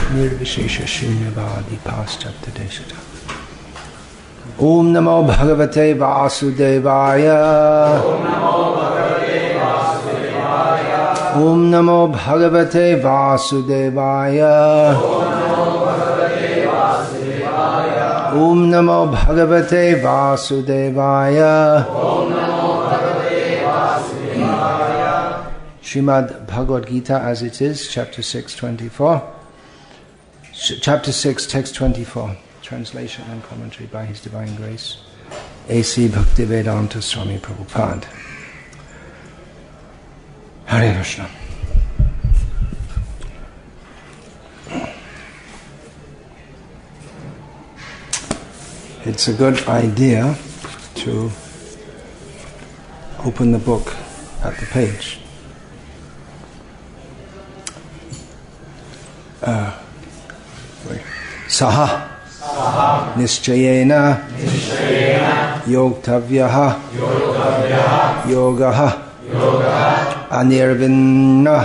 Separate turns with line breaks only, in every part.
Nirvishesha Shunyavadi Paschatya Deshata. Om Namo Bhagavate Vasudevaya. Om Namo Bhagavate Vasudevaya. Om Namo Bhagavate Vasudevaya. Srimad Bhagavad Gita as it is, chapter 6, 24. Chapter 6, text 24. Translation and commentary by His Divine Grace, A.C. Bhaktivedanta Swami Prabhupada. Hare Krishna. It's a good idea to open the book at the page. Saha Nischayena Yogtavyaha Yogaha Anirvinna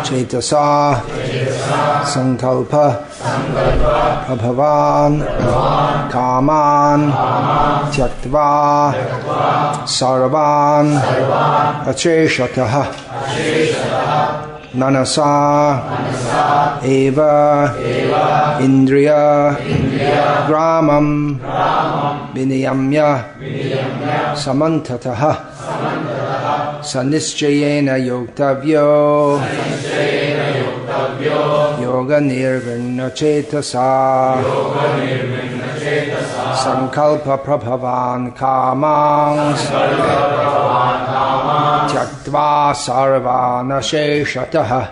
Chetasa Sankalpa Prabhavan Kaman Tyaktva Sarvan Acheshataha Manasa Eva Indriya Gramam Viniyamya Samantataha Sanischayena Yoktavyo Yoga Nirvinna Chetasa Sankalpa Prabhavan Kamang Tyaktva Sarvana Sheshataha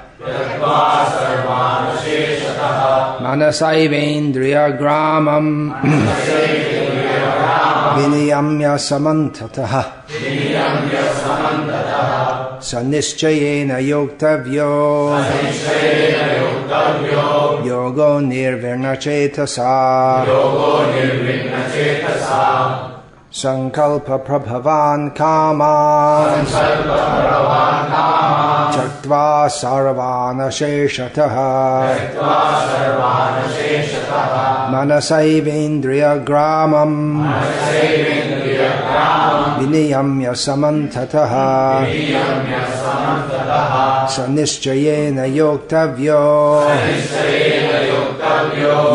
Manasaivendriya Gramam Viniyamya Samantataha Sanischayena Yoktavyo Yogo Nirvinna Chetasa Sankalpa Prabhavan Kaman Tyaktva Sarvana Sheshataha Manasaivendriya Gramam Viniyamya Samantataha Sanischayena Yoktavyo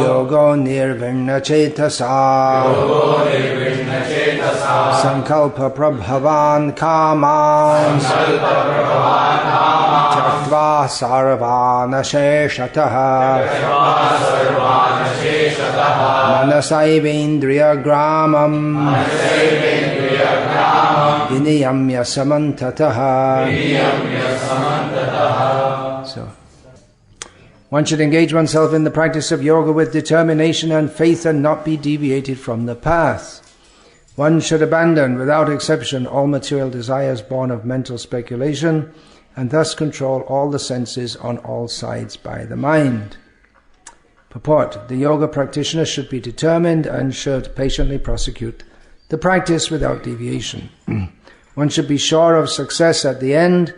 Yogo Nirvinna Chetasa Sankalpa Prabhavan Kaman Tyaktva Sarvana Sheshataha Manasaivendriya Gramam Viniyamya Samantataha. So, one should engage oneself in the practice of yoga with determination and faith and not be deviated from the path. One should abandon, without exception, all material desires born of mental speculation and thus control all the senses on all sides by the mind. Purport: the yoga practitioner should be determined and should patiently prosecute the practice without deviation. One should be sure of success at the end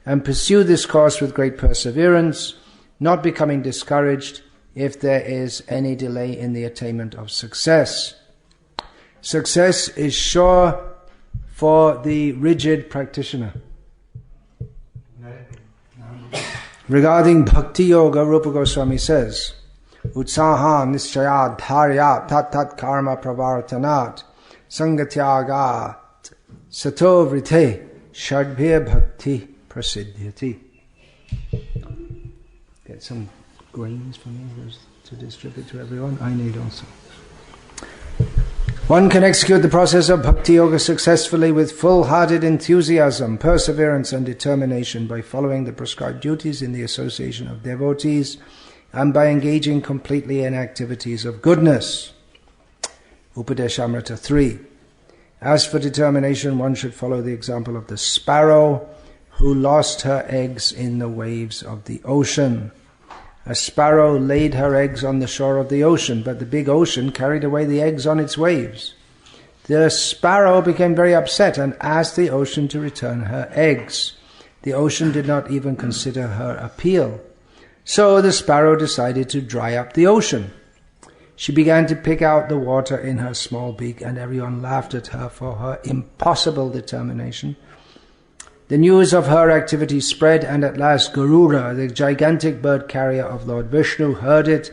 and pursue this course with great perseverance, not becoming discouraged if there is any delay in the attainment of success. Success is sure for the rigid practitioner. Regarding Bhakti Yoga, Rupa Goswami says, Utsaha Nischayad Dharya Tat Tat Karma Pravartanat Sangatyagat Sato Vrite Shadbhya Bhakti Prasiddhyati. Get some grains for me to distribute to everyone. I need also. One can execute the process of Bhakti Yoga successfully with full-hearted enthusiasm, perseverance and determination by following the prescribed duties in the association of devotees and by engaging completely in activities of goodness. Upadeshamrita 3. As for determination, one should follow the example of the sparrow who lost her eggs in the waves of the ocean. A sparrow laid her eggs on the shore of the ocean, but the big ocean carried away the eggs on its waves. The sparrow became very upset and asked the ocean to return her eggs. The ocean did not even consider her appeal. So the sparrow decided to dry up the ocean. She began to pick out the water in her small beak, and everyone laughed at her for her impossible determination. The news of her activity spread, and at last Garuda, the gigantic bird carrier of Lord Vishnu, heard it.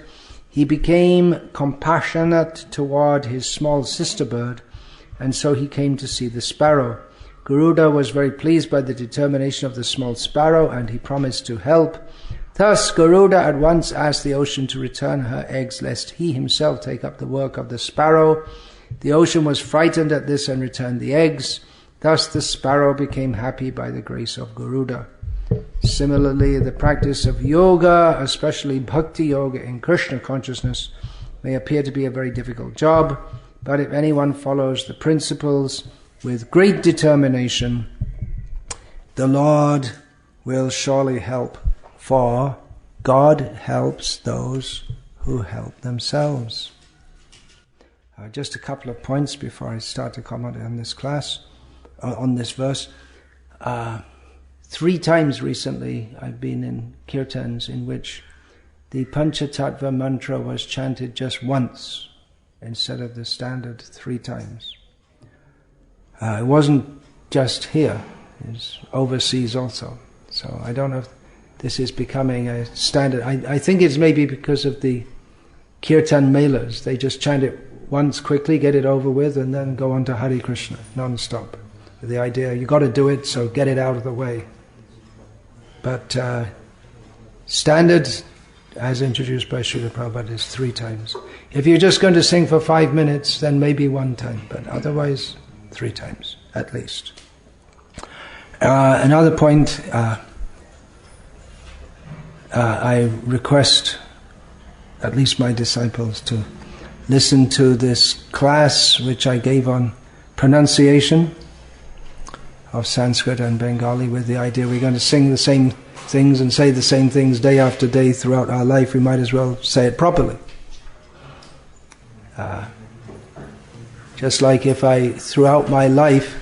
He became compassionate toward his small sister bird, and so he came to see the sparrow. Garuda was very pleased by the determination of the small sparrow, and he promised to help. Thus Garuda at once asked the ocean to return her eggs, lest he himself take up the work of the sparrow. The ocean was frightened at this and returned the eggs. Thus the sparrow became happy by the grace of Garuda. Similarly, the practice of yoga, especially bhakti yoga in Krishna consciousness, may appear to be a very difficult job, but if anyone follows the principles with great determination, the Lord will surely help, for God helps those who help themselves. Just a couple of points before I start to comment on this class, on this verse. 3 times recently I've been in kirtans in which the Panchatattva mantra was chanted just once instead of the standard 3 times. It wasn't just here, it's overseas also. So I don't know if this is becoming a standard. I think it's maybe because of the kirtan melas. They just chant it once quickly, get it over with, and then go on to Hare Krishna, non-stop. With the idea, you got to do it, so get it out of the way. But standard, as introduced by Srila Prabhupada, is 3 times. If you're just going to sing for 5 minutes, then maybe 1 time, but otherwise 3 times, at least. Another point, I request at least my disciples to listen to this class which I gave on pronunciation of Sanskrit and Bengali, with the idea we're going to sing the same things and say the same things day after day throughout our life. We might as well say it properly. Just like if I, throughout my life,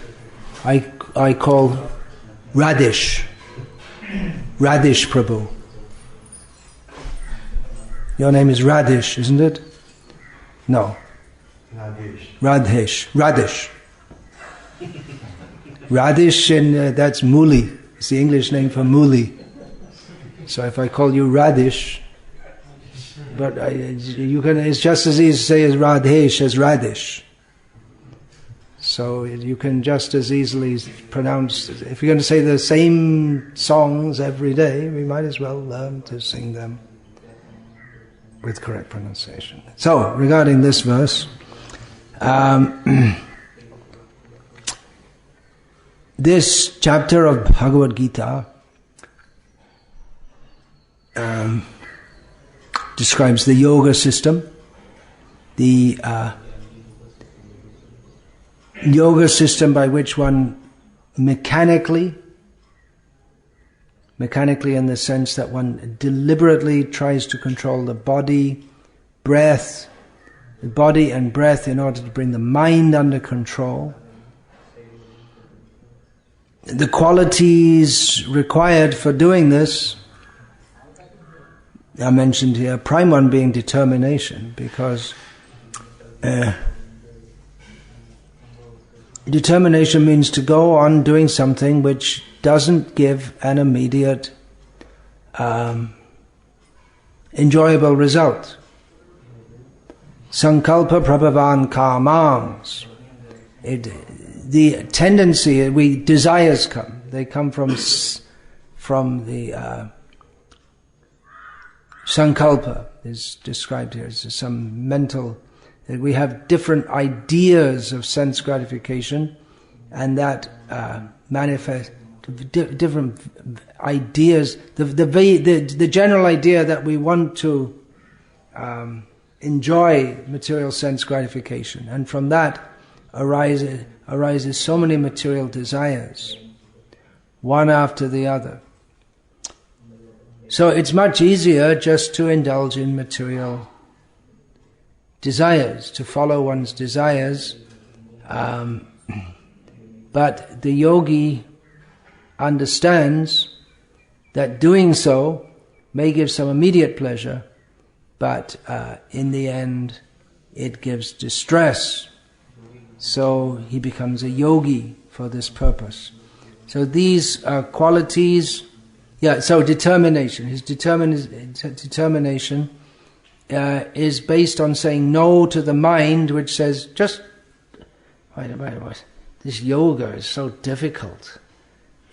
I call Radish Prabhu. Your name is Radish, isn't it? No. Radish. Radish, and that's Muli. It's the English name for Muli. So if I call you Radish, but you can, it's just as easy to say as Radhesh as Radish. So you can just as easily pronounce, if you're going to say the same songs every day, we might as well learn to sing them with correct pronunciation. So, regarding this verse, this chapter of Bhagavad Gita describes the yoga system, the yoga system by which one mechanically in the sense that one deliberately tries to control the body and breath in order to bring the mind under control. The qualities required for doing this are mentioned here, prime one being determination, because determination means to go on doing something which doesn't give an immediate enjoyable result. Sankalpa prabhavan kamams. The tendency, desires come. They come from the sankalpa is described here as some mental. That we have different ideas of sense gratification, and that manifest different ideas. The general idea that we want to enjoy material sense gratification, and from that arises so many material desires, one after the other. So it's much easier just to indulge in material desires, to follow one's desires, but the yogi understands that doing so may give some immediate pleasure, but in the end it gives distress. So he becomes a yogi for this purpose. So these qualities, so determination. His determination is based on saying no to the mind which says, just, wait, this yoga is so difficult.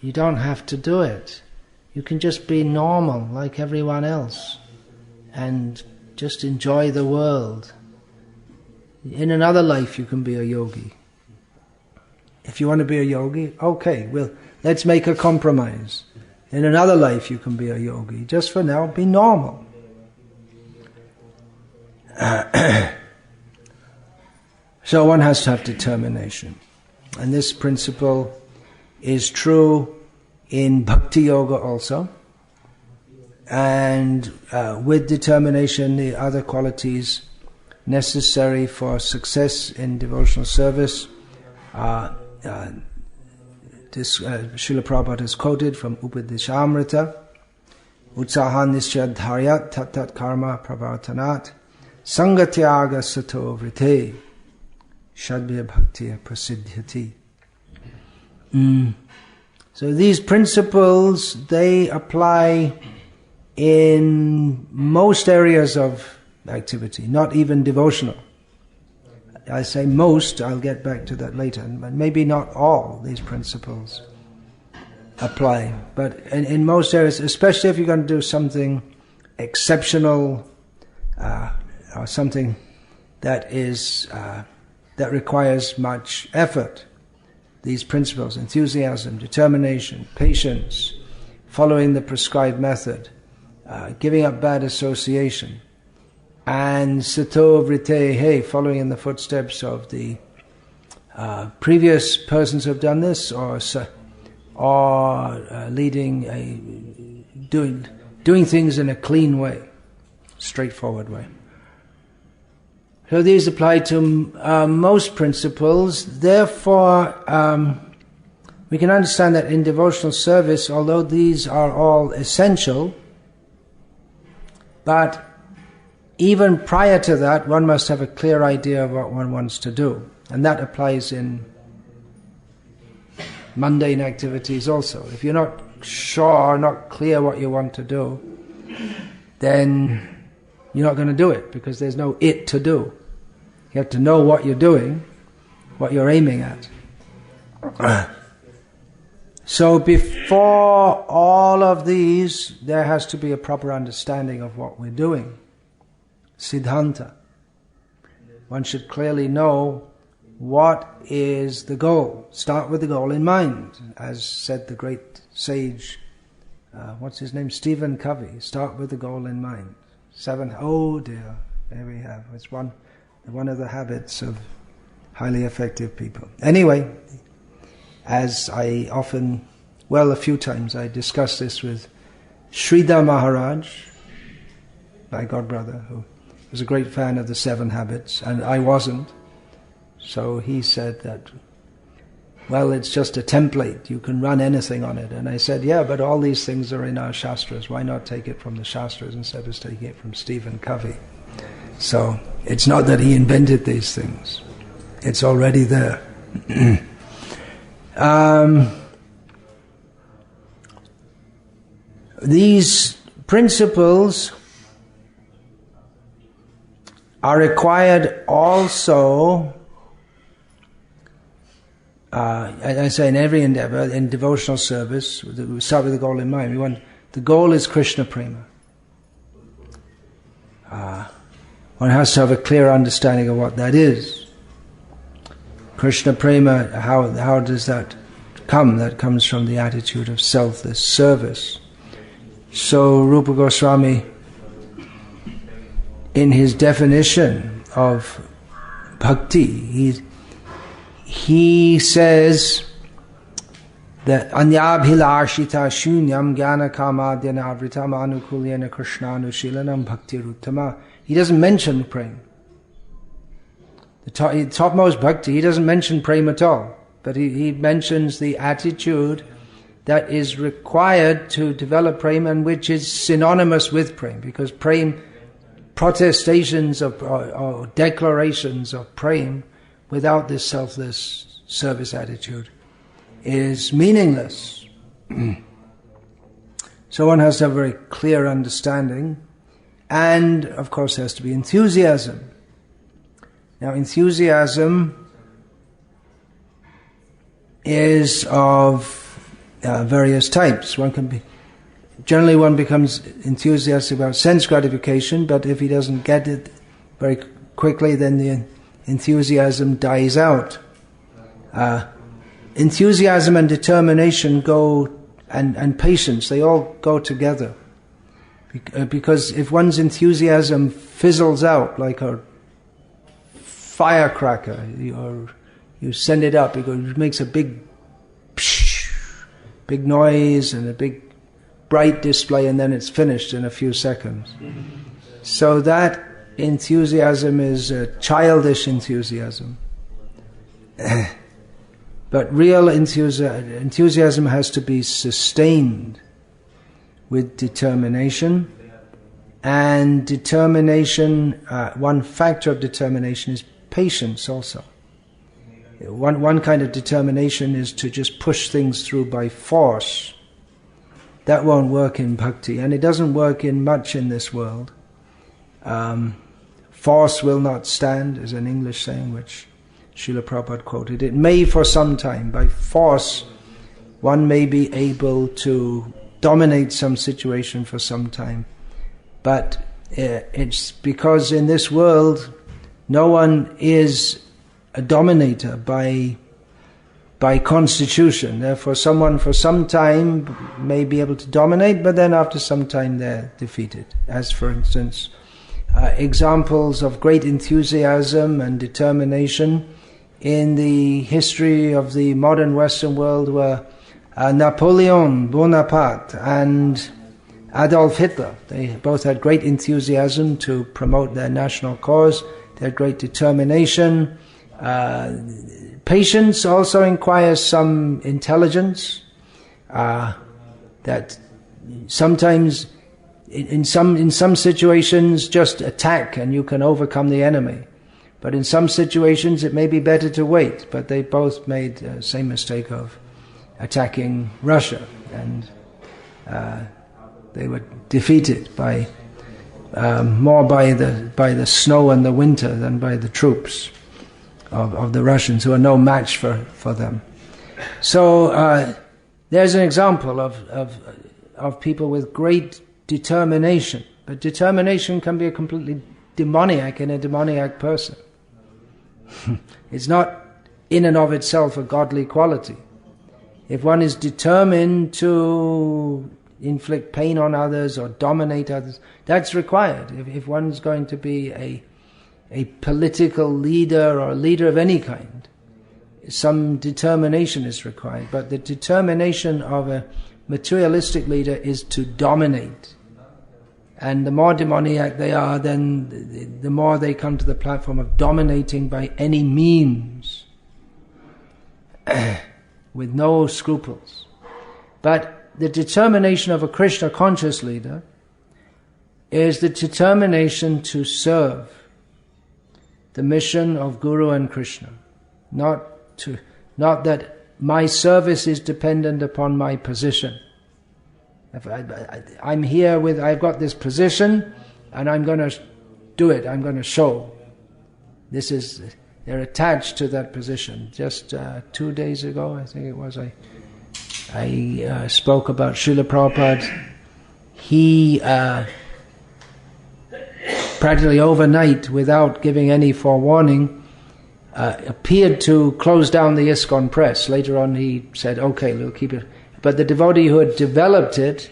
You don't have to do it. You can just be normal like everyone else and just enjoy the world. In another life you can be a yogi. If you want to be a yogi, okay, well, let's make a compromise. In another life you can be a yogi. Just for now, be normal. So one has to have determination. And this principle is true in Bhakti Yoga also. And with determination, the other qualities necessary for success in devotional service Srila Prabhupada is quoted from Upadeshamrita, Utsahan Nisyadharyat Tat Tat Karma Pravartanat Sangatyaga Sato Vrite Shadbhya Bhaktiya Prasiddhyati. So these principles, they apply in most areas of activity, not even devotional. I say most, I'll get back to that later, but maybe not all these principles apply. But in most areas, especially if you're going to do something exceptional, or something that is that requires much effort, these principles, enthusiasm, determination, patience, following the prescribed method, giving up bad association, and sato vrite, following in the footsteps of the previous persons who have done this, or leading doing things in a clean way, straightforward way. So these apply to most principles. Therefore, we can understand that in devotional service, although these are all essential, but even prior to that, one must have a clear idea of what one wants to do. And that applies in mundane activities also. If you're not sure, not clear what you want to do, then you're not going to do it, because there's no it to do. You have to know what you're doing, what you're aiming at. So before all of these, there has to be a proper understanding of what we're doing. Siddhanta. One should clearly know what is the goal. Start with the goal in mind. As said the great sage, what's his name? Stephen Covey. Start with the goal in mind. Oh dear, there we have. It's one of the habits of highly effective people. Anyway, as I often, a few times I discussed this with Sridhar Maharaj, my godbrother, who was a great fan of the 7 habits, and I wasn't. So he said that, it's just a template, you can run anything on it. And I said, yeah, but all these things are in our Shastras. Why not take it from the Shastras instead of taking it from Stephen Covey? So it's not that he invented these things. It's already there. These principles are required also, as I say, in every endeavor, in devotional service. We start with the goal in mind. The goal is Krishna Prema. One has to have a clear understanding of what that is. Krishna Prema, how does that come? That comes from the attitude of selfless service. So Rupa Goswami, in his definition of bhakti, he says that anyabhilashita shunyam jnana kamadhyana avritam anukulyana krishnanushilanam bhaktiruttama. He doesn't mention prema. The topmost bhakti, he doesn't mention prema at all, but he mentions the attitude that is required to develop prema and which is synonymous with prema, because prema, protestations of or declarations of prema without this selfless service attitude is meaningless. So one has to have a very clear understanding, and of course there has to be enthusiasm. Now enthusiasm is of various types. Generally one becomes enthusiastic about sense gratification, but if he doesn't get it very quickly, then the enthusiasm dies out. Enthusiasm and determination and patience, they all go together. Because if one's enthusiasm fizzles out like a firecracker, or you send it up, it makes a big noise and a big bright display, and then it's finished in a few seconds. So that enthusiasm is a childish enthusiasm. But real enthusiasm has to be sustained with determination, and determination, one factor of determination is patience also. One kind of determination is to just push things through by force. That won't work in bhakti, and it doesn't work in much in this world. Force will not stand is an English saying which Srila Prabhupada quoted. It may for some time. By force, one may be able to dominate some situation for some time. But it's because in this world, no one is a dominator by constitution. Therefore, someone for some time may be able to dominate, but then after some time they're defeated. As for instance, examples of great enthusiasm and determination in the history of the modern Western world were Napoleon Bonaparte and Adolf Hitler. They both had great enthusiasm to promote their national cause. They had great determination. Patience also requires some intelligence. That sometimes, in some situations, just attack and you can overcome the enemy. But in some situations, it may be better to wait. But they both made the same mistake of attacking Russia, and they were defeated more by the snow and the winter than by the troops of the Russians, who are no match for them. So there's an example of people with great determination, but determination can be a completely demoniac in a demoniac person. It's not in and of itself a godly quality. If one is determined to inflict pain on others or dominate others, that's required. If one's going to be a political leader or a leader of any kind, some determination is required. But the determination of a materialistic leader is to dominate. And the more demoniac they are, then the more they come to the platform of dominating by any means, with no scruples. But the determination of a Krishna conscious leader is the determination to serve the mission of Guru and Krishna. Not that my service is dependent upon my position. If I'm here I've got this position, and I'm going to do it. I'm going to show. They're attached to that position. Just 2 days ago, I think it was, I spoke about Srila Prabhupada. He practically overnight, without giving any forewarning, appeared to close down the ISKCON press. Later on he said, okay, we'll keep it. But the devotee who had developed it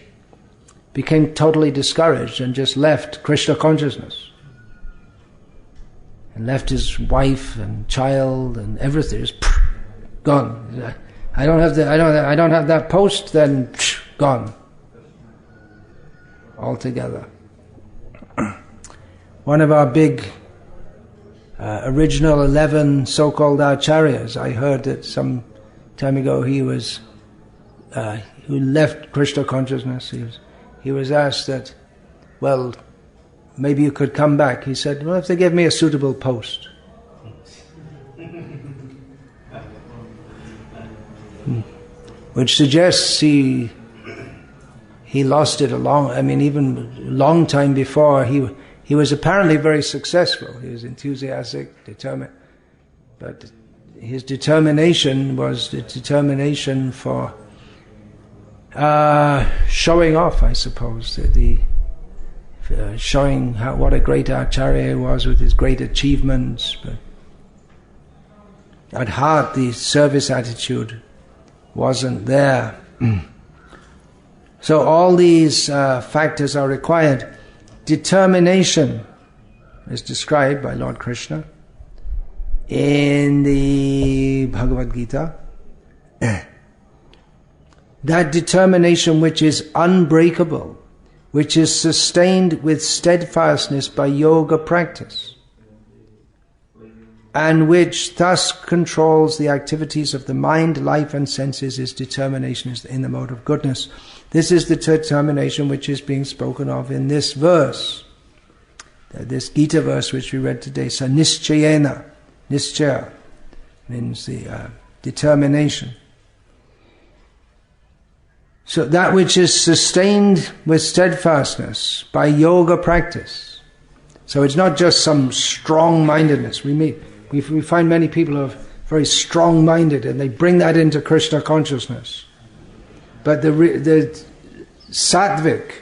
became totally discouraged and just left Krishna consciousness. And left his wife and child and everything, just gone. I don't have that post, then gone. Altogether. One of our big original 11 so-called acharyas, I heard that some time ago he was who left Krishna consciousness, he was asked that, well, maybe you could come back. He said, well, if they give me a suitable post. Which suggests he lost it even long time before. He was apparently very successful. He was enthusiastic, determined. But his determination was the determination for showing off, I suppose. Showing what a great Acharya he was with his great achievements. But at heart, the service attitude wasn't there. So all these factors are required. Determination is described by Lord Krishna in the Bhagavad Gita. That determination which is unbreakable, which is sustained with steadfastness by yoga practice, and which thus controls the activities of the mind, life and senses, is determination in the mode of goodness. This is the determination which is being spoken of in this verse, this Gita verse which we read today. So nischayena, nischaya means the determination. So that which is sustained with steadfastness by yoga practice. So it's not just some strong-mindedness. We find many people who are very strong-minded and they bring that into Krishna consciousness. But the sattvic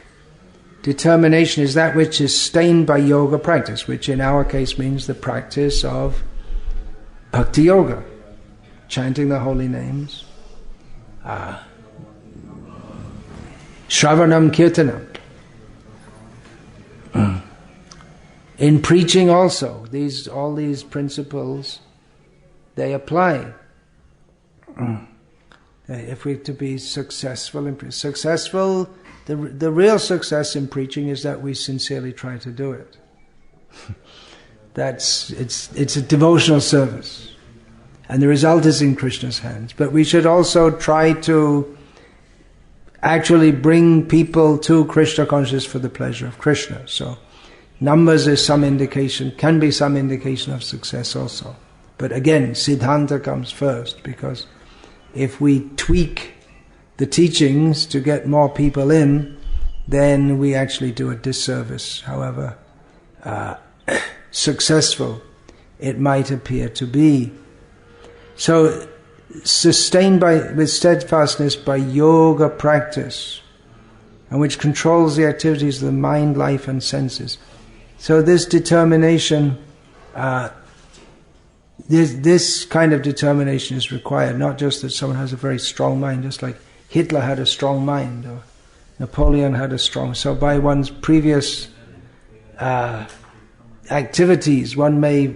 determination is that which is sustained by yoga practice, which in our case means the practice of bhakti yoga, chanting the holy names, Shravanam Kirtanam. In preaching also, all these principles, they apply. If we're to be successful, the real success in preaching is that we sincerely try to do it. It's a devotional service, and the result is in Krishna's hands. But we should also try to actually bring people to Krishna consciousness for the pleasure of Krishna. So numbers is some indication, can be some indication of success also. But again, Siddhanta comes first, because if we tweak the teachings to get more people in, then we actually do a disservice, however successful it might appear to be. So sustained with steadfastness by yoga practice, and which controls the activities of the mind, life and senses. So this determination, this kind of determination is required, not just that someone has a very strong mind, just like Hitler had a strong mind, or Napoleon had a strong... So by one's previous activities, one may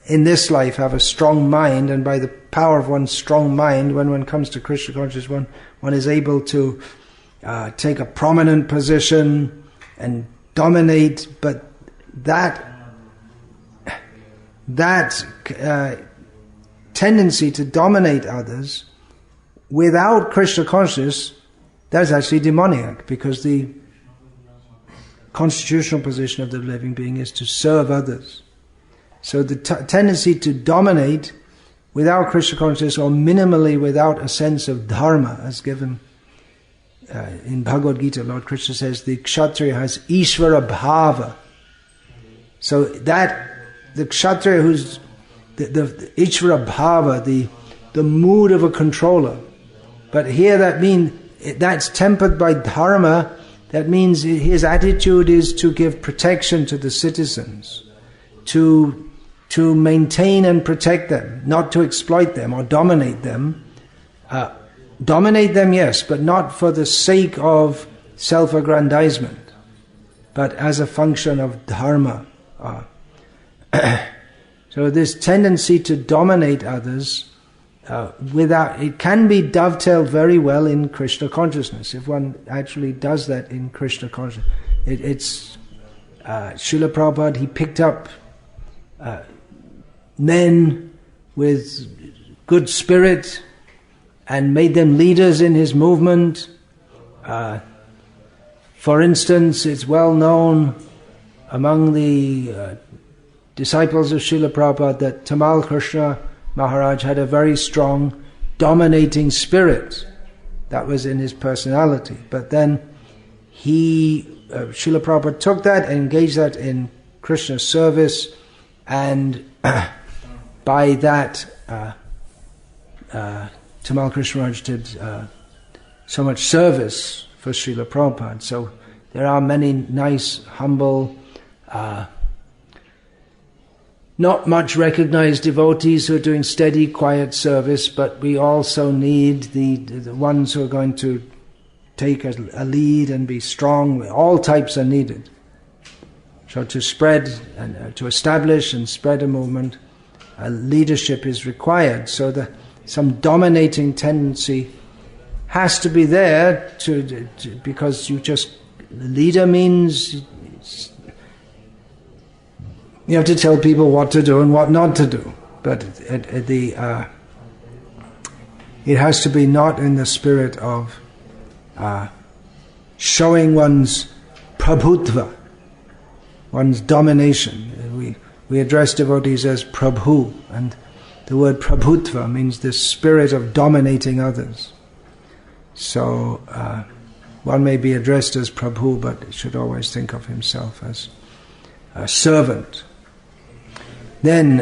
in this life have a strong mind, and by the power of one's strong mind, when one comes to Krishna consciousness, one is able to take a prominent position and dominate. But that tendency to dominate others without Krishna consciousness, that's actually demoniac, because the constitutional position of the living being is to serve others. So the tendency to dominate without Krishna consciousness, or minimally without a sense of dharma, as given in Bhagavad Gita, Lord Krishna says the kshatriya has Ishvara bhava. So that the kshatriya who's the Ishvara bhava, the mood of a controller. But here that means that's tempered by dharma. That means his attitude is to give protection to the citizens, to maintain and protect them, not to exploit them or dominate them. Dominate them, yes, but not for the sake of self-aggrandizement, but as a function of dharma. So this tendency to dominate others, it can be dovetailed very well in Krishna consciousness, if one actually does that in Krishna consciousness. It's Srila Prabhupada, he picked up men with good spirit and made them leaders in his movement. For instance, it's well known among the disciples of Srila Prabhupada that Tamal Krishna Maharaj had a very strong, dominating spirit. That was in his personality. But then Srila Prabhupada took that and engaged that in Krishna's service, and by that Tamal Krishna Maharaj did so much service for Srila Prabhupada. So there are many nice, humble, not much recognized devotees who are doing steady, quiet service, but we also need the ones who are going to take a lead and be strong. All types are needed. So to spread and to establish and spread a movement, leadership is required. So some dominating tendency has to be there because the leader means you have to tell people what to do and what not to do. But it has to be not in the spirit of showing one's prabhutva, one's domination. We address devotees as prabhu, and the word prabhutva means the spirit of dominating others. So one may be addressed as prabhu, but should always think of himself as a servant. Then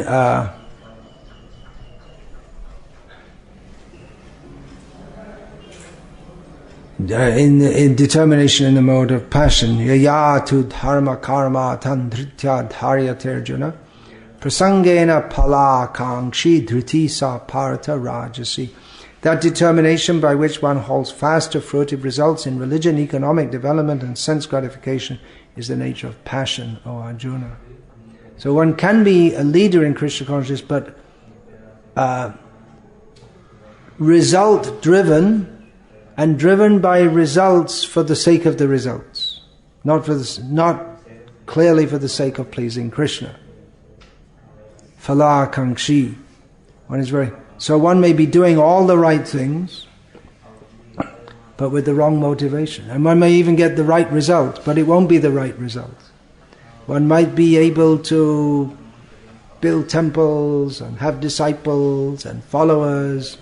in determination in the mode of passion, yayatu dharma karma tandritya dharyaterjuna prasangena pala kangshi dhriti sa parata rajasi. That determination by which one holds fast to fruitive results in religion, economic development and sense gratification is the nature of passion, O Arjuna. So one can be a leader in Krishna consciousness, but result driven, and driven by results for the sake of the results, not clearly for the sake of pleasing Krishna. Phala kangshi. So one may be doing all the right things, but with the wrong motivation. And one may even get the right result, but it won't be the right result. One might be able to build temples and have disciples and followers,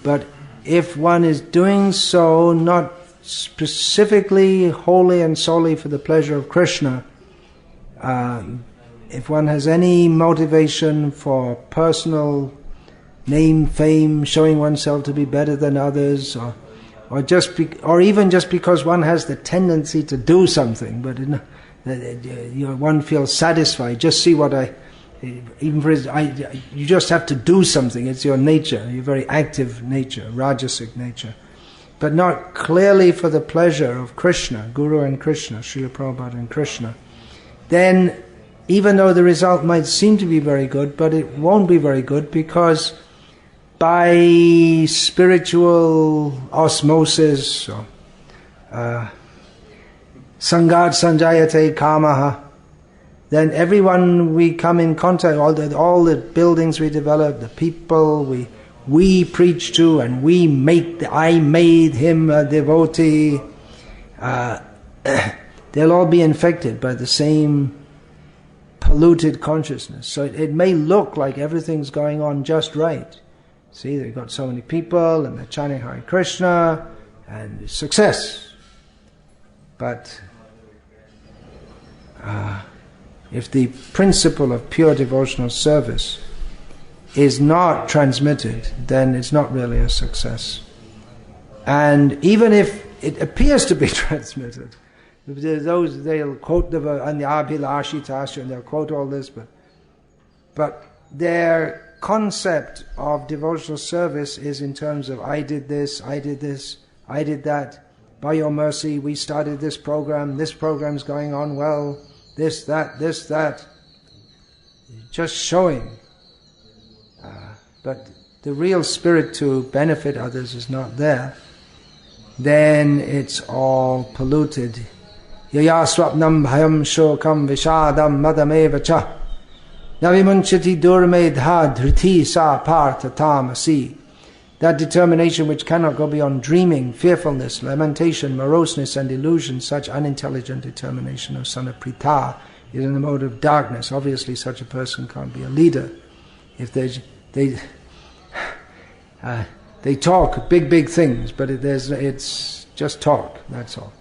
but if one is doing so not specifically, wholly and solely for the pleasure of Krishna, if one has any motivation for personal name, fame, showing oneself to be better than others, or even just because one has the tendency to do something, but one feels satisfied. Just see you just have to do something. It's your nature, your very active nature, rajasic nature, but not clearly for the pleasure of Krishna, Guru and Krishna, Srila Prabhupada and Krishna. Then, even though the result might seem to be very good, but it won't be very good, because by spiritual osmosis, sangat sanjayate kamaha, then everyone we come in contact, all the buildings we develop, the people we preach to, and I made him a devotee, they'll all be infected by the same polluted consciousness. So it may look like everything's going on just right. See, they've got so many people, and they're chanting Hare Krishna, and success. But if the principle of pure devotional service is not transmitted, then it's not really a success. And even if it appears to be transmitted, they'll quote the Anyabhilashitasya, and they'll quote all this, but their concept of devotional service is in terms of I did this, I did that, by your mercy we started this program's going on well, this, that, just showing. But the real spirit to benefit others is not there. Then it's all polluted. Yaya swapnam bhayam shokam vishadam madameva cha navimunchati durmedha dhriti sa partha tamasi. That determination which cannot go beyond dreaming, fearfulness, lamentation, moroseness, and illusion, such unintelligent determination of son of Pritha is in the mode of darkness. Obviously, such a person can't be a leader. If they talk big things, but it's just talk, that's all.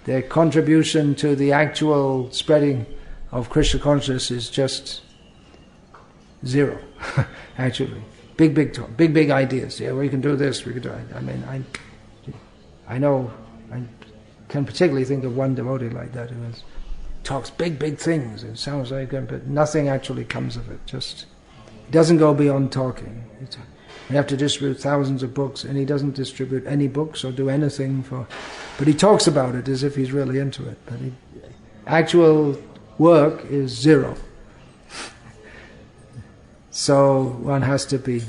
Their contribution to the actual spreading of Krishna consciousness is just zero, actually. Big talk, big ideas. Yeah, we can do this, we can do it. I mean, I know, I can particularly think of one devotee like that who talks big things. It sounds like good, but nothing actually comes of it. Just, it doesn't go beyond talking. We have to distribute thousands of books, and he doesn't distribute any books or do anything but he talks about it as if he's really into it. But actual work is zero. So one has to be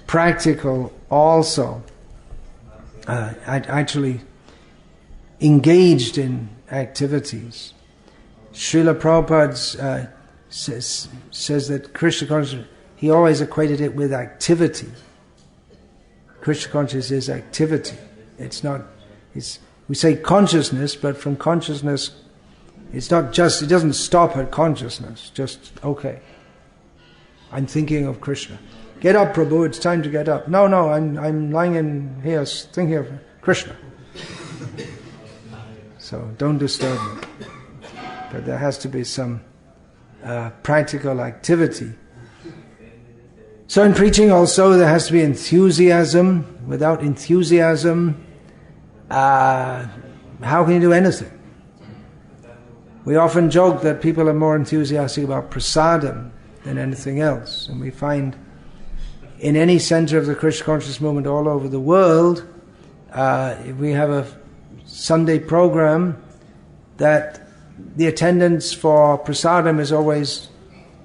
practical also, actually engaged in activities. Srila Prabhupada says that Krishna consciousness, he always equated it with activity. Krishna consciousness is activity. It's not, we say consciousness, but from consciousness, it's not just, it doesn't stop at consciousness, just, okay, I'm thinking of Krishna. Get up, Prabhu, it's time to get up. No, I'm lying in here thinking of Krishna. So don't disturb me. But there has to be some practical activity. So in preaching also there has to be enthusiasm. Without enthusiasm, how can you do anything? We often joke that people are more enthusiastic about prasadam than anything else. And we find in any center of the Krishna consciousness movement all over the world, if we have a Sunday program, that the attendance for prasadam is always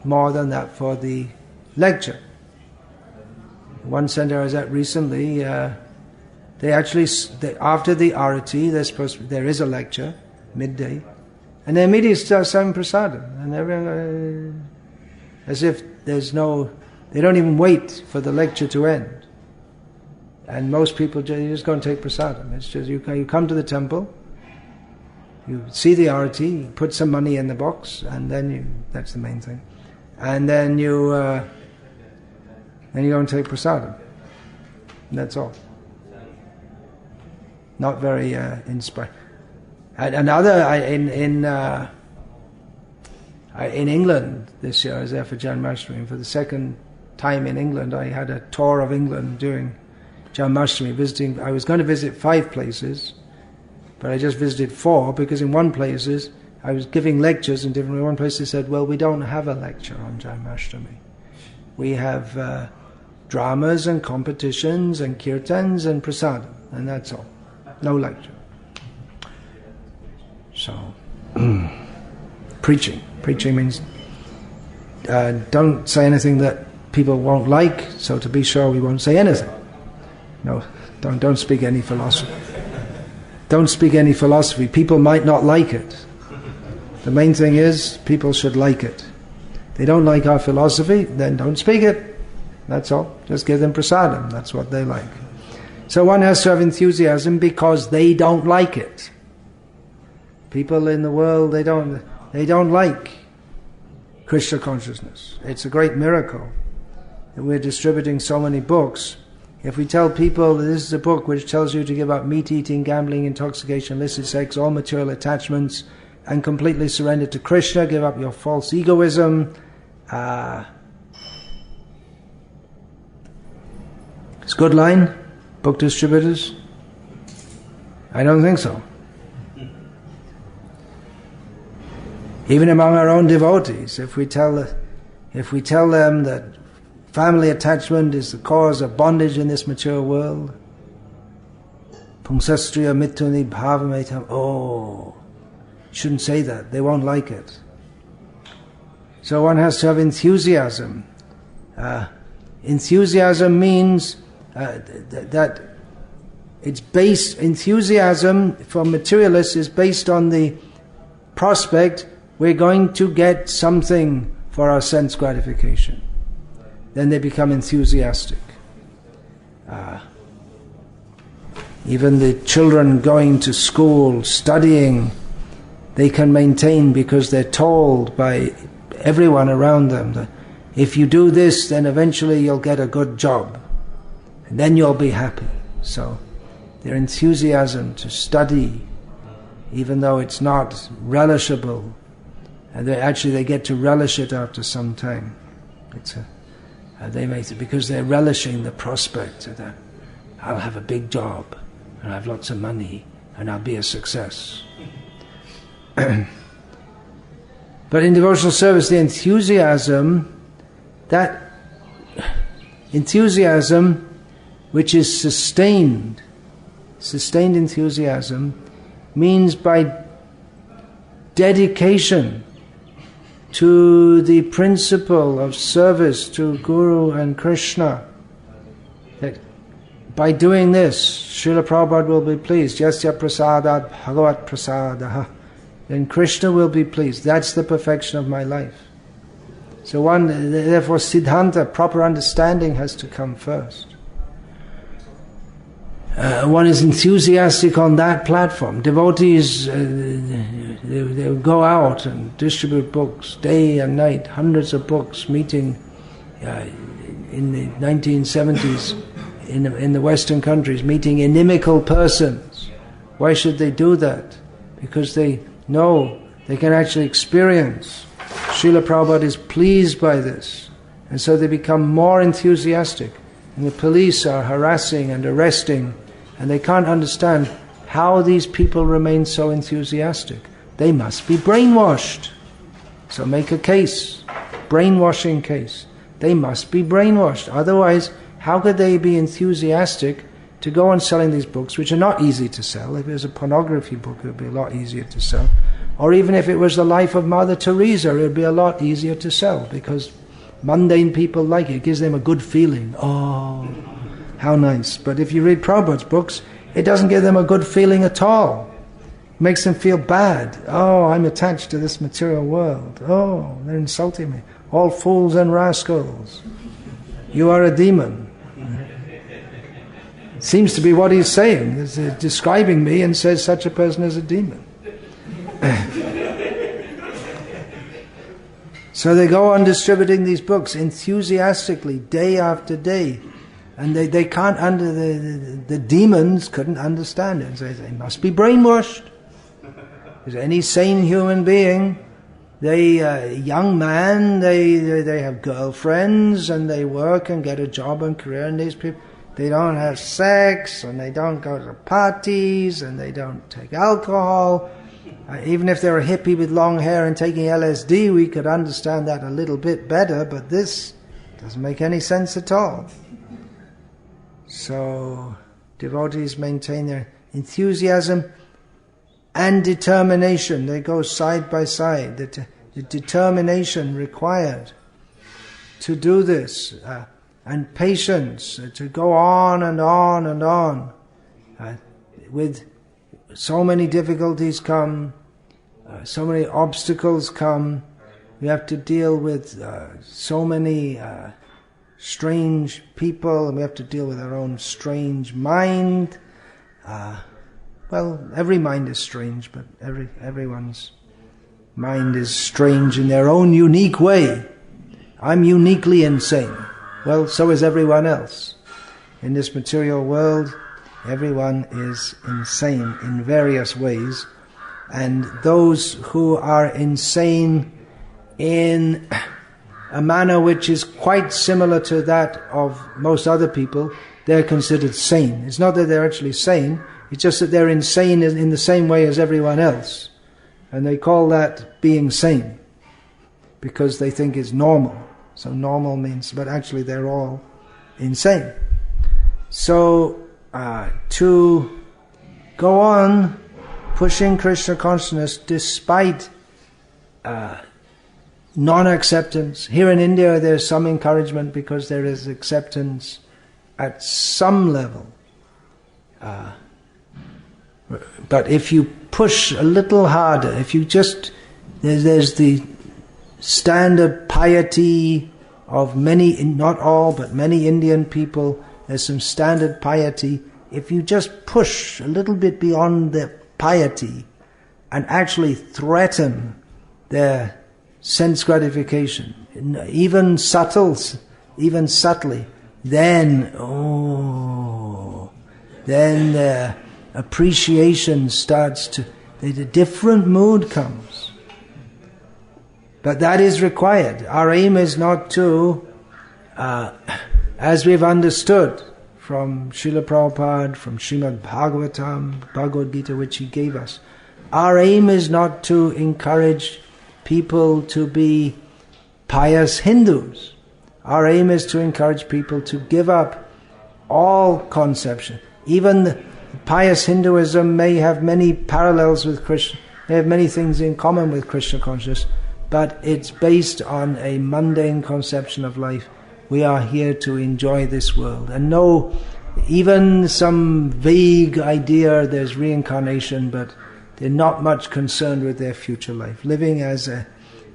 more than that for the lecture. One center I was at recently, they actually, after the arati, there is a lecture, midday, and they immediately start serving prasadam, and everyone, as if there's no, they don't even wait for the lecture to end. And most people just go and take prasadam. It's just, you come to the temple, you see the arati, you put some money in the box, and then that's the main thing. And then you go and take prasadam. And that's all. Not very inspiring. Another, in England this year, I was there for Janmashtami, and for the second time in England, I had a tour of England during Janmashtami, visiting. I was going to visit 5 places, but I just visited 4, because in one places I was giving lectures in different. In one place they said, well, we don't have a lecture on Janmashtami. We have dramas and competitions and kirtans and prasadam, and that's all. No lecture. So, preaching. Preaching means don't say anything that people won't like, so to be sure we won't say anything. No, don't speak any philosophy. Don't speak any philosophy. People might not like it. The main thing is, people should like it. They don't like our philosophy, then don't speak it. That's all. Just give them prasadam. That's what they like. So one has to have enthusiasm because they don't like it. People in the world, they don't like Krishna consciousness. It's a great miracle that we're distributing so many books. If we tell people that this is a book which tells you to give up meat eating, gambling, intoxication, illicit sex, all material attachments, and completely surrender to Krishna, give up your false egoism, it's a good line, book distributors? I don't think so. Even among our own devotees, if we tell them that family attachment is the cause of bondage in this material world, pungsastriya mituni bhavametam, shouldn't say that, they won't like it. So one has to have enthusiasm. Enthusiasm means that it's based, enthusiasm for materialists is based on the prospect we're going to get something for our sense gratification. Then they become enthusiastic. Even the children going to school, studying, they can maintain because they're told by everyone around them that if you do this, then eventually you'll get a good job, and then you'll be happy. So their enthusiasm to study, even though it's not relishable, and they get to relish it after some time. They make it because they're relishing the prospect that I'll have a big job, and I have lots of money, and I'll be a success. But in devotional service, the enthusiasm which is sustained enthusiasm, means by dedication to the principle of service to Guru and Krishna. That by doing this, Srila Prabhupada will be pleased. Yasya prasadat bhagavat prasadaha. Then Krishna will be pleased. That's the perfection of my life. So therefore Siddhanta, proper understanding, has to come first. One is enthusiastic on that platform. Devotees, they go out and distribute books day and night, hundreds of books, meeting in the 1970s in the Western countries, meeting inimical persons. Why should they do that? Because they know they can actually experience. Srila Prabhupada is pleased by this, and so they become more enthusiastic. And the police are harassing and arresting, and they can't understand how these people remain so enthusiastic. They must be brainwashed. So make a case, brainwashing case. They must be brainwashed. Otherwise, how could they be enthusiastic to go on selling these books, which are not easy to sell? If it was a pornography book, it would be a lot easier to sell. Or even if it was the life of Mother Teresa, it would be a lot easier to sell, because mundane people like it. It gives them a good feeling. Oh, how nice. But if you read Prabhupada's books, it doesn't give them a good feeling at all. It makes them feel bad. Oh, I'm attached to this material world. Oh, they're insulting me. All fools and rascals. You are a demon. Seems to be what he's saying. He's describing me and says such a person is a demon. So they go on distributing these books enthusiastically, day after day. And they can't the demons couldn't understand it. So they must be brainwashed. Because any sane human being, young man, they have girlfriends and they work and get a job and career, and these people, they don't have sex and they don't go to parties and they don't take alcohol. Even if they're a hippie with long hair and taking LSD, we could understand that a little bit better, but this doesn't make any sense at all. So devotees maintain their enthusiasm and determination. They go side by side. The determination required to do this, and patience to go on and on and on. With so many difficulties come, so many obstacles come. We have to deal with so many strange people, and we have to deal with our own strange mind. Well, every mind is strange, but everyone's mind is strange in their own unique way. I'm uniquely insane. Well, so is everyone else. In this material world, everyone is insane in various ways, and those who are insane in a manner which is quite similar to that of most other people, they're considered sane. It's not that they're actually sane, it's just that they're insane in the same way as everyone else. And they call that being sane, because they think it's normal. So normal means, but actually they're all insane. So to go on pushing Krishna consciousness despite non-acceptance. Here in India there's some encouragement because there is acceptance at some level. But if you push a little harder, if you just, there's the standard piety of many, not all, but many Indian people. there's some standard piety. If you just push a little bit beyond the piety and actually threaten their sense gratification, even subtly, then the appreciation starts to, a different mood comes. But that is required. Our aim is not to, as we've understood from Srila Prabhupada, from Srimad Bhagavatam, Bhagavad Gita, which he gave us, our aim is not to encourage people to be pious Hindus. Our aim is to encourage people to give up all conception. Even the pious Hinduism may have many parallels with Krishna, may have many things in common with Krishna consciousness, but it's based on a mundane conception of life. We are here to enjoy this world. And no, even some vague idea there's reincarnation, but they're not much concerned with their future life. Living as an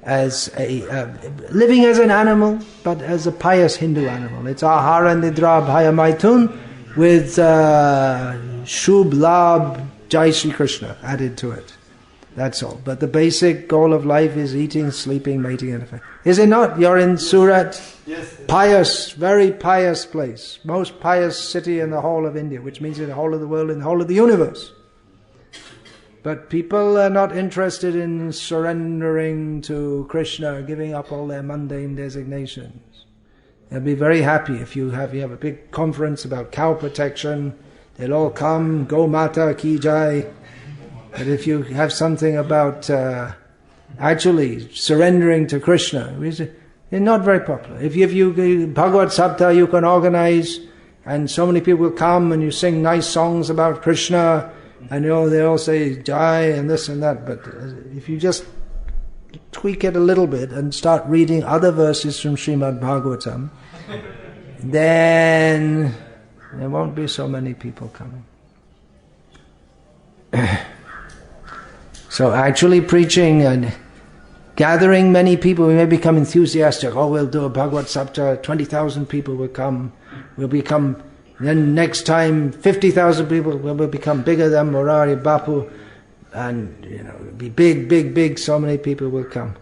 animal, but as a pious Hindu animal. It's ahara nidra bhaya maithun with shubh labh jai Shri Krishna added to it. That's all. But the basic goal of life is eating, sleeping, mating, and effect. Is it not? You're in Surat.
Yes.
Pious, very pious place. Most pious city in the whole of India, which means in the whole of the world, in the whole of the universe. But people are not interested in surrendering to Krishna, giving up all their mundane designations. They'll be very happy if you have a big conference about cow protection. They'll all come, Go Mata Ki Jai. But if you have something about actually surrendering to Krishna, they're not very popular. If you Bhagavad Sapta you can organize, and so many people will come and you sing nice songs about Krishna, and they all say Jai and this and that. But if you just tweak it a little bit and start reading other verses from Srimad Bhagavatam, then there won't be so many people coming. So actually preaching and gathering many people, we may become enthusiastic. We'll do a Bhagavad Sapta, 20,000 people will come. Then next time 50,000 people will become bigger than Murari Bapu. And it'll be big, so many people will come.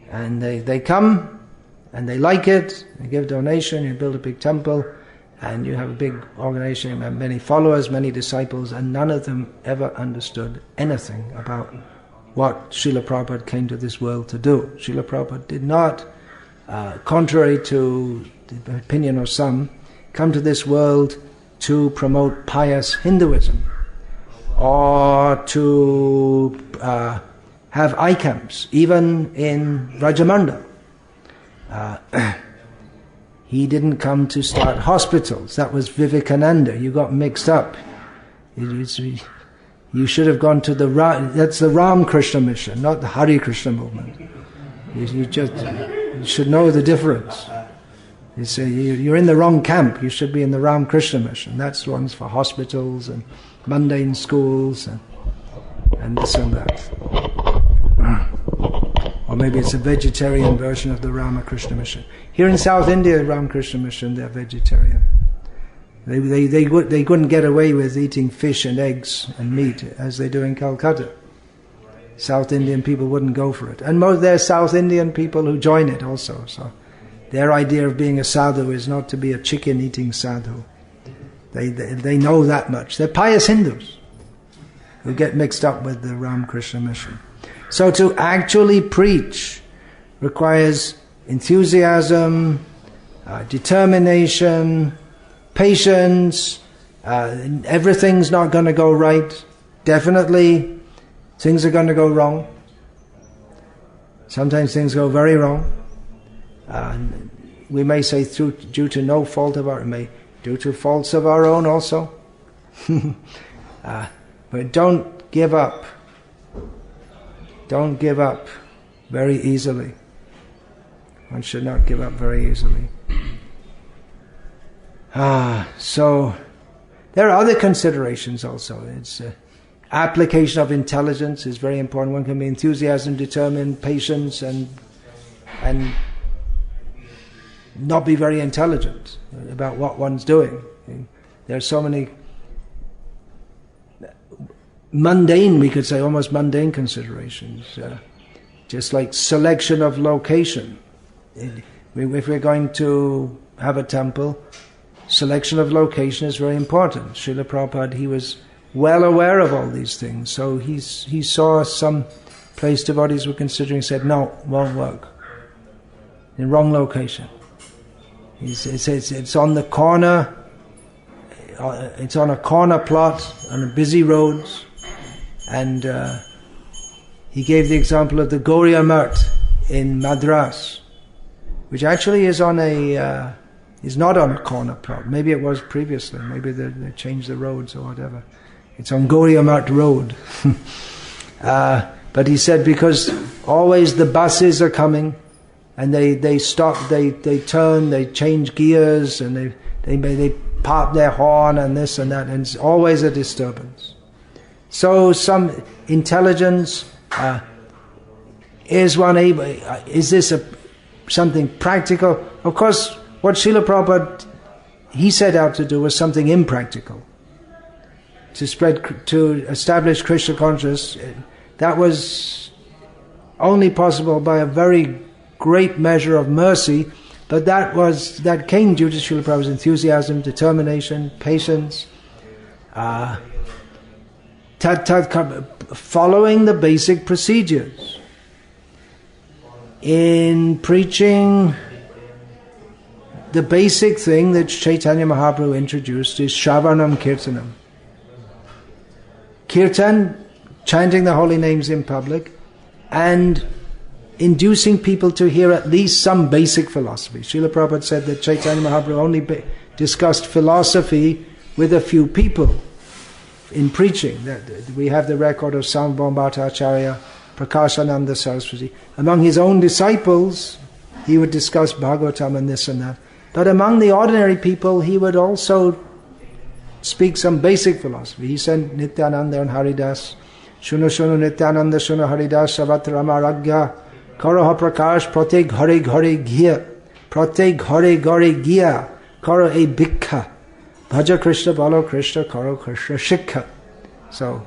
And they come, and they like it, they give donation, you build a big temple, and you have a big organization, you have many followers, many disciples, and none of them ever understood anything about what Srila Prabhupada came to this world to do. Srila Prabhupada did not, contrary to the opinion of some, come to this world to promote pious Hinduism or to have icons, even in Rajamanda. He didn't come to start hospitals. That was Vivekananda. You got mixed up. You should have gone to that's the Ram Krishna mission, not the Hare Krishna movement. You should know the difference. You're in the wrong camp. You should be in the Ram Krishna mission. That's one's for hospitals and mundane schools and this and that. Or maybe it's a vegetarian version of the Ramakrishna mission. Here in South India, Ramakrishna mission, they're vegetarian. They couldn't get away with eating fish and eggs and meat as they do in Calcutta. South Indian people wouldn't go for it. And there's South Indian people who join it also. So their idea of being a sadhu is not to be a chicken-eating sadhu. They know that much. They're pious Hindus who get mixed up with the Ramakrishna mission. So to actually preach requires enthusiasm, determination, patience. Everything's not going to go right. Definitely, things are going to go wrong. Sometimes things go very wrong. We may say due to no fault of ours, due to faults of our own also. But don't give up. Don't give up very easily. One should not give up very easily. So there are other considerations also. It's application of intelligence is very important. One can be enthusiasm, determined, patience, and not be very intelligent about what one's doing. There are so many mundane, we could say, almost mundane considerations, just like selection of location. If we're going to have a temple, selection of location is very important. Srila Prabhupada, he was well aware of all these things, so he saw some place devotees were considering, said, no, won't work. In wrong location. He says it's on the corner, it's on a corner plot on a busy roads, and he gave the example of the Gauriya Mart in Madras, which actually is on a is not on a corner plot. Maybe it was previously. Maybe they changed the roads or whatever. It's on Gauriya Mart Road. But he said because always the buses are coming, and they stop, they turn, they change gears, and they pop their horn and this and that, and it's always a disturbance. So some intelligence, is one able, is this something practical? Of course, what Srila Prabhupada, he set out to do was something impractical. To establish Krishna consciousness, that was only possible by a very great measure of mercy, but that came due to Srila Prabhupada's enthusiasm, determination, patience, following the basic procedures. In preaching, the basic thing that Chaitanya Mahaprabhu introduced is Shravanam Kirtanam. Kirtan, chanting the holy names in public, and inducing people to hear at least some basic philosophy. Srila Prabhupada said that Chaitanya Mahaprabhu only discussed philosophy with a few people in preaching. We have the record of Sambhava Bhattacharya, Prakashananda Saraswati. Among his own disciples, he would discuss Bhagavatam and this and that. But among the ordinary people, he would also speak some basic philosophy. He sent Nityananda and Haridas, Shunu Shunu Nityananda Shunu Haridas Savat Ramaragya Karaha Prakash Pratek Hare Hare Gya Pratek Hare Hare Gya Kara E Bhikha Bhaja Krishna Balo Krishna Karo Krishna Shikha. So,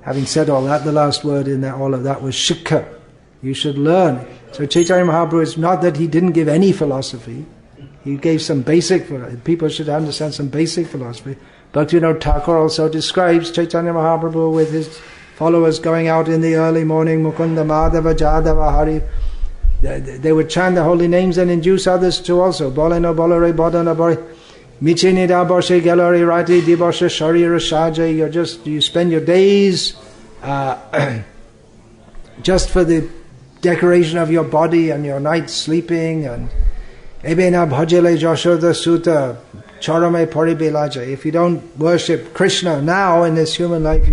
having said all that, the last word in all of that was Shikha. You should learn. So Chaitanya Mahaprabhu, it's not that he didn't give any philosophy. He gave some basic philosophy. People should understand some basic philosophy. Bhaktivedanta Thakur also describes Chaitanya Mahaprabhu with his followers going out in the early morning, Mukunda Madhava Jadava Hari. They would chant the holy names and induce others to also. Boleno Bolore Bodana Bori. Michinida Boshe Galari Rati Diboshe Sharira Shaja. You spend your days just for the decoration of your body and your nights sleeping, and Ebena Bhajale Joshoda Sutta Charame Paribilaja. If you don't worship Krishna now in this human life,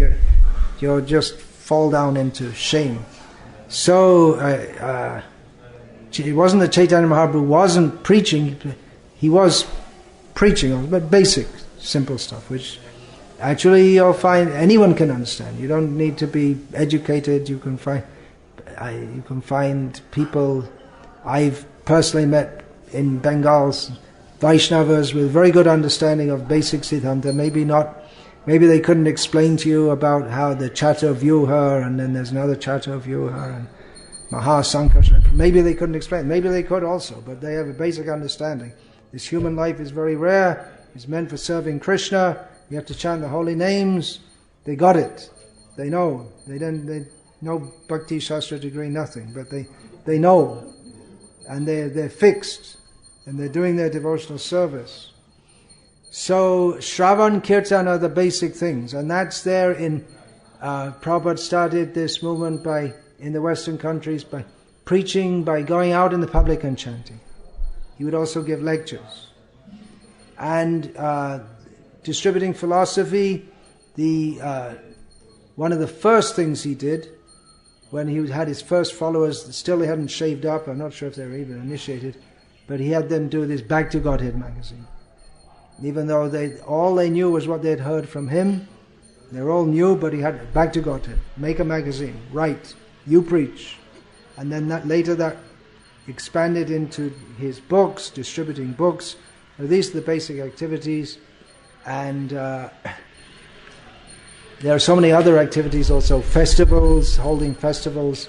you'll just fall down into shame. So it wasn't that Chaitanya Mahaprabhu wasn't preaching, he was preaching, but basic, simple stuff, which actually you'll find anyone can understand. You don't need to be educated. You can find people. I've personally met in Bengal's Vaishnavas with very good understanding of basic Siddhanta. Maybe they couldn't explain to you about how the Chaturvyuha, and then there's another Chaturvyuha, and Mahasankarsana. Maybe they couldn't explain. Maybe they could also, but they have a basic understanding. This human life is very rare. It's meant for serving Krishna. You have to chant the holy names. They got it. They know. They no Bhakti Shastra degree, nothing, but they know. And they're fixed. And they're doing their devotional service. So Shravan Kirtan are the basic things. And that's there in Prabhupada started this movement in the Western countries by preaching, by going out in the public and chanting. He would also give lectures. And distributing philosophy, one of the first things he did when he had his first followers, still they hadn't shaved up, I'm not sure if they were even initiated, but he had them do this Back to Godhead magazine. Even though all they knew was what they had heard from him, they were all new, but he had Back to Godhead, make a magazine, write, you preach. And then later that expanded into his books, distributing books. Now, these are the basic activities, and there are so many other activities also. Festivals, holding festivals,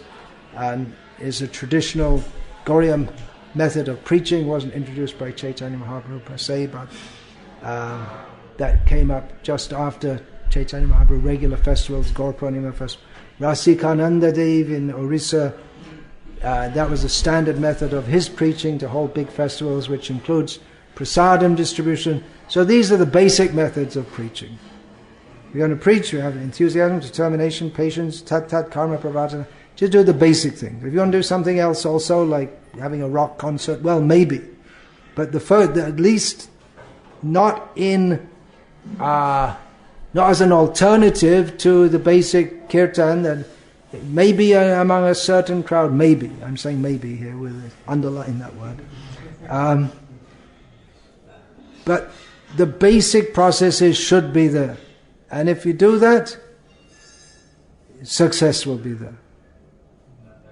is a traditional Gauriya method of preaching. Wasn't introduced by Chaitanya Mahaprabhu per se, but that came up just after Chaitanya Mahaprabhu. Regular festivals, Gaur Purnima festival. Rasikananda Dev in Orissa, that was a standard method of his preaching, to hold big festivals, which includes prasadam distribution. So these are the basic methods of preaching. You're going to preach, you have enthusiasm, determination, patience, tat karma pravartana. Just do the basic things. If you want to do something else also, like having a rock concert, well, maybe. But at least not as an alternative to the basic kirtan, that maybe among a certain crowd, maybe. I'm saying maybe here, with underline that word. But the basic processes should be there. And if you do that, success will be there.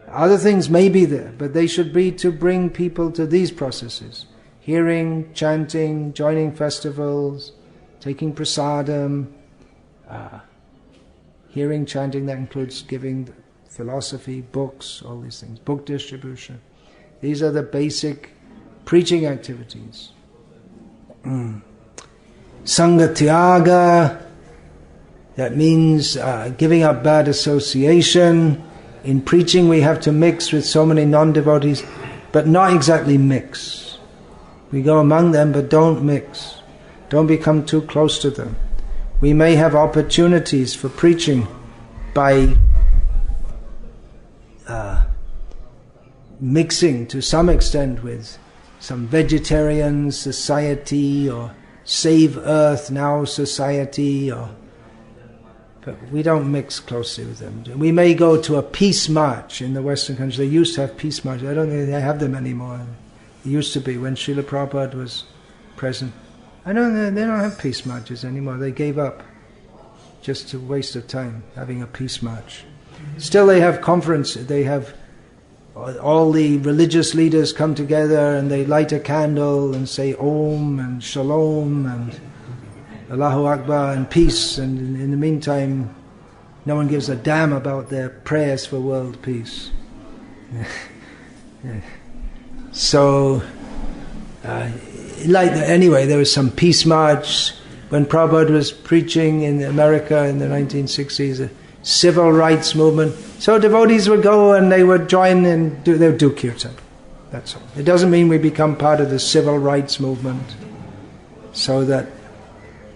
Other things may be there, but they should be to bring people to these processes. Hearing, chanting, joining festivals, taking prasadam, hearing, chanting, that includes giving philosophy, books, all these things, book distribution. These are the basic preaching activities. Sangha tyaga, that means giving up bad association. In preaching we have to mix with so many non-devotees, but not exactly mix. We go among them, but don't mix. Don't become too close to them. We may have opportunities for preaching by mixing to some extent with some vegetarian society or Save Earth Now society, but we don't mix closely with them. We may go to a peace march in the Western countries. They used to have peace marches. I don't think they have them anymore. It used to be when Srila Prabhupada was present. I don't know, they don't have peace marches anymore. They gave up. Just a waste of time having a peace march. Still they have conferences. They have all the religious leaders come together and they light a candle and say Om and Shalom and Allahu Akbar and peace, and in the meantime no one gives a damn about their prayers for world peace. So anyway, there was some peace march when Prabhupada was preaching in America in the 1960s, a civil rights movement. So devotees would go and they would join and they would do kirtan. That's all. It doesn't mean we become part of the civil rights movement, so that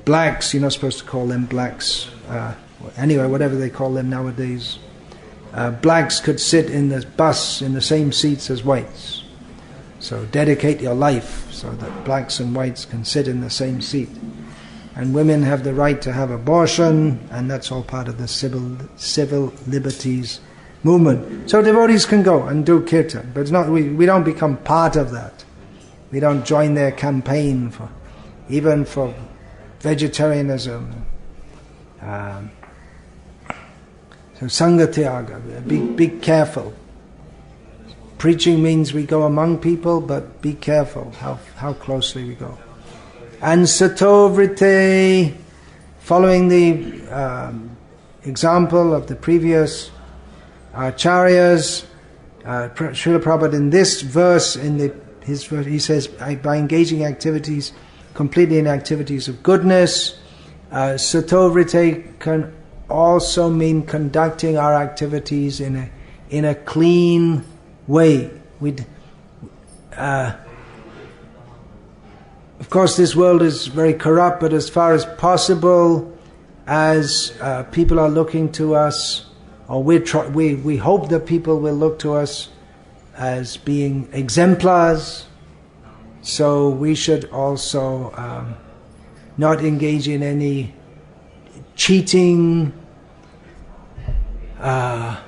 blacks, you're not supposed to call them blacks, anyway, whatever they call them nowadays, blacks could sit in the bus in the same seats as whites. So dedicate your life so that blacks and whites can sit in the same seat. And women have the right to have abortion, and that's all part of the civil liberties movement. So devotees can go and do kirtan, but it's not, we don't become part of that. We don't join their campaign even for vegetarianism. So Sangha Tyaga, be careful. Preaching means we go among people, but be careful how closely we go. And Sato Vritte, following the example of the previous acharyas, Srila Prabhupada in this verse, his verse, he says, by engaging activities, completely in activities of goodness. Sato Vritte can also mean conducting our activities in a clean way. Of course, this world is very corrupt, but as far as possible, as people are looking to us, or we hope that people will look to us as being exemplars. So we should also not engage in any cheating, as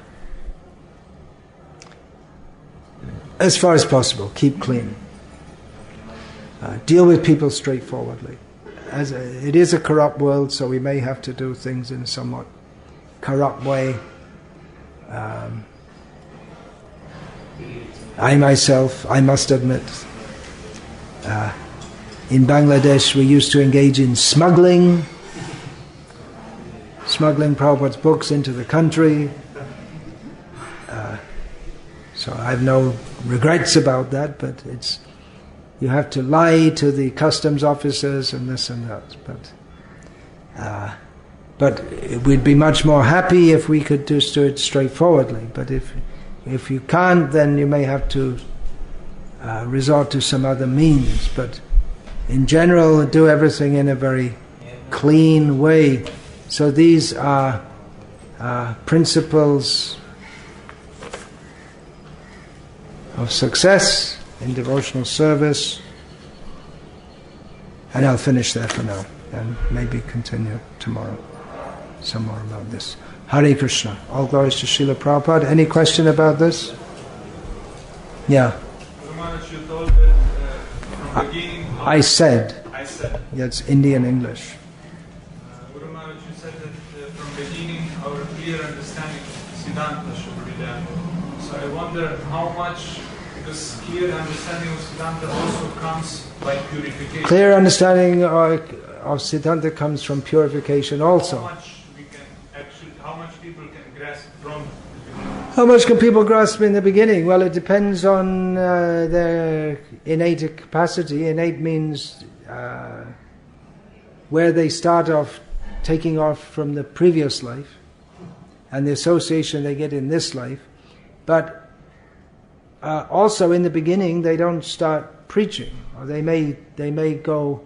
far as possible, keep clean. Deal with people straightforwardly. It is a corrupt world, so we may have to do things in a somewhat corrupt way. I myself, I must admit, in Bangladesh we used to engage in smuggling Prabhupada's books into the country. So I have no regrets about that, but you have to lie to the customs officers and this and that. But we'd be much more happy if we could just do it straightforwardly. But if you can't, then you may have to resort to some other means. But in general, do everything in a very clean way. So these are principles of success in devotional service. And I'll finish there for now, and maybe continue tomorrow some more about this. Hare Krishna. All glories to Srila Prabhupada. Any question about this? Yeah.
You told that from beginning.
I said. Yeah, it's Indian English.
Guru Maharaj, you said that from beginning our clear understanding of Siddhanta should be there. So I wonder how much, because clear understanding of Siddhanta also comes by purification.
Clear understanding of Siddhanta comes from purification also.
How much people can grasp from the beginning?
How much can people grasp in the beginning? Well, it depends on their innate capacity. Innate means where they start off, taking off from the previous life and the association they get in this life. But also in the beginning they don't start preaching, or they may go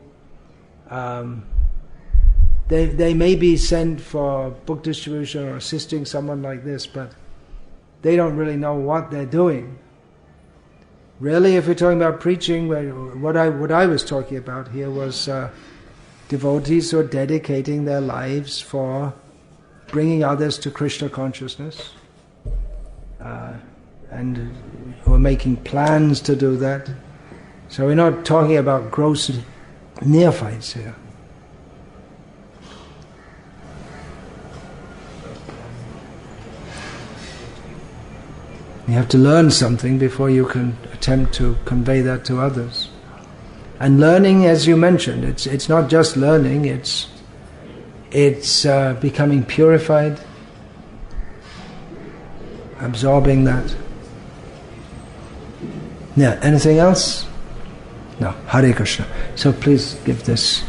they may be sent for book distribution or assisting someone like this, but they don't really know what they're doing. Really, if we're talking about preaching, what I was talking about here was devotees who are dedicating their lives for bringing others to Krishna consciousness, and who are making plans to do that. So we're not talking about gross neophytes here. You have to learn something before you can attempt to convey that to others. And learning, as you mentioned, it's not just learning, it's becoming purified, absorbing that. Yeah, anything else? No. Hare Krishna. So please give this.